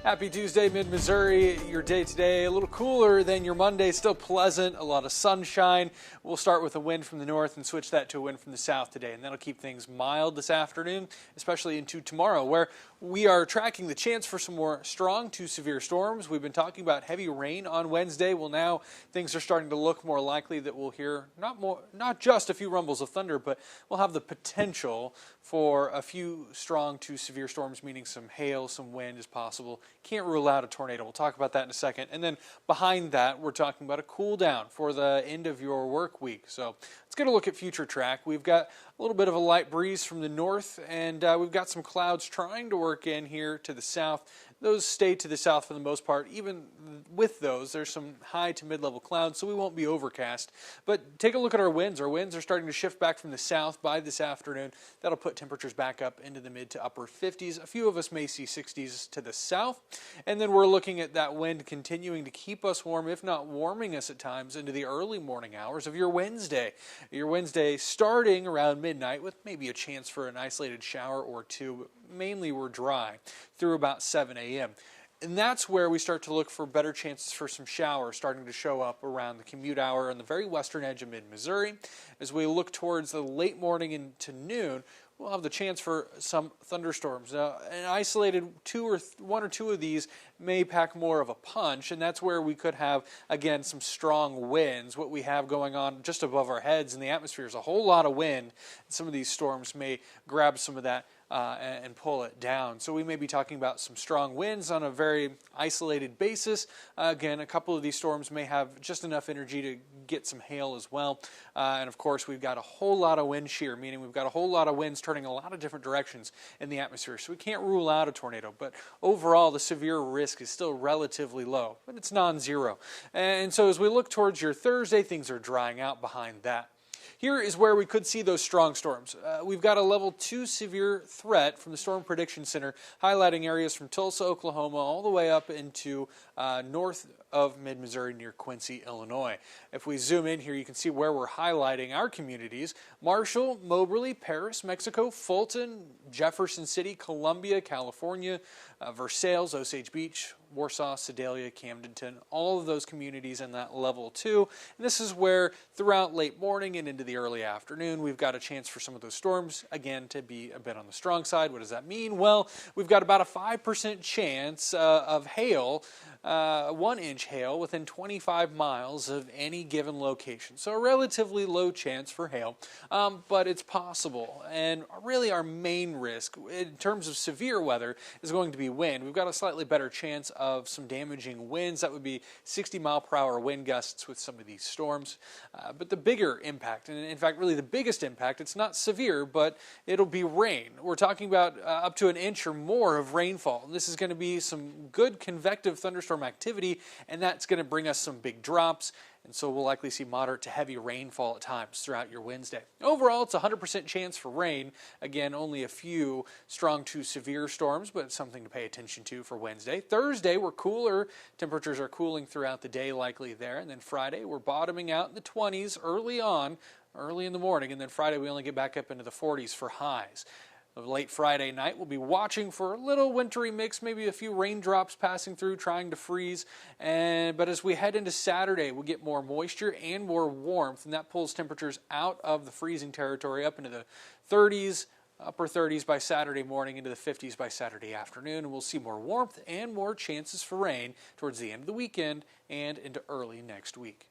Happy Tuesday, mid-Missouri. Your day today a little cooler than your Monday, still pleasant, a lot of sunshine. We'll start with a wind from the north and switch that to a wind from the south today, and that'll keep things mild this afternoon, especially into tomorrow, where we are tracking the chance for some more strong to severe storms. We've been talking about heavy rain on Wednesday. Well, now things are starting to look more likely that we'll hear not just a few rumbles of thunder, but we'll have the potential for a few strong to severe storms, meaning some hail, some wind is possible. Can't rule out a tornado. We'll talk about that in a second. And then behind that, we're talking about a cool down for the end of your work week. So let's get a look at future track. We've got a little bit of a light breeze from the north, and we've got some clouds trying to work in here to the south. Those stay to the south for the most part. Even with those, there's some high to mid-level clouds, so we won't be overcast. But take a look at our winds. Our winds are starting to shift back from the south by this afternoon. That'll put temperatures back up into the mid to upper 50s. A few of us may see 60s to the south. And then we're looking at that wind continuing to keep us warm, if not warming us at times, into the early morning hours of your Wednesday. Your Wednesday starting around midnight with maybe a chance for an isolated shower or two. Mainly we're dry through about 7 a.m. And that's where we start to look for better chances for some showers starting to show up around the commute hour on the very western edge of mid-Missouri. As we look towards the late morning into noon, we'll have the chance for some thunderstorms. Now, an isolated one or two of these may pack more of a punch, and that's where we could have, again, some strong winds. What we have going on just above our heads in the atmosphere is a whole lot of wind. Some of these storms may grab some of that and pull it down. So we may be talking about some strong winds on a very isolated basis. Again, a couple of these storms may have just enough energy to get some hail as well. And of course, we've got a whole lot of wind shear, meaning we've got a whole lot of winds turning a lot of different directions in the atmosphere. So we can't rule out a tornado, but overall the severe risk is still relatively low, but it's non-zero. And so as we look towards your Thursday, things are drying out behind that. Here is where we could see those strong storms. We've got a level 2 severe threat from the Storm Prediction Center highlighting areas from Tulsa, Oklahoma, all the way up into north of mid-Missouri near Quincy, Illinois. If we zoom in here, you can see where we're highlighting our communities: Marshall, Moberly, Paris, Mexico, Fulton, Jefferson City, Columbia, California, Versailles, Osage Beach, Warsaw, Sedalia, Camdenton, all of those communities in that level 2. And this is where throughout late morning and into the early afternoon, we've got a chance for some of those storms, again, to be a bit on the strong side. What does that mean? Well, we've got about a 5% chance of hail, 1-inch hail within 25 miles of any given location. So a relatively low chance for hail, but it's possible. And really our main risk in terms of severe weather is going to be wind. We've got a slightly better chance of some damaging winds. That would be 60-mile-per-hour wind gusts with some of these storms. But the bigger impact, and in fact really the biggest impact, it's not severe, but it'll be rain. We're talking about up to an inch or more of rainfall. This is going to be some good convective thunderstorm activity, and that's going to bring us some big drops. And so we'll likely see moderate to heavy rainfall at times throughout your Wednesday. Overall, it's a 100% chance for rain. Again, only a few strong to severe storms, but something to pay attention to for Wednesday. Thursday, we're cooler. Temperatures are cooling throughout the day likely there. And then Friday, we're bottoming out in the 20s early in the morning. And then Friday, we only get back up into the 40s for highs. Late Friday night, we'll be watching for a little wintry mix, maybe a few raindrops passing through, trying to freeze. But as we head into Saturday, we'll get more moisture and more warmth, and that pulls temperatures out of the freezing territory up into the 30s, upper 30s by Saturday morning, into the 50s by Saturday afternoon. And we'll see more warmth and more chances for rain towards the end of the weekend and into early next week.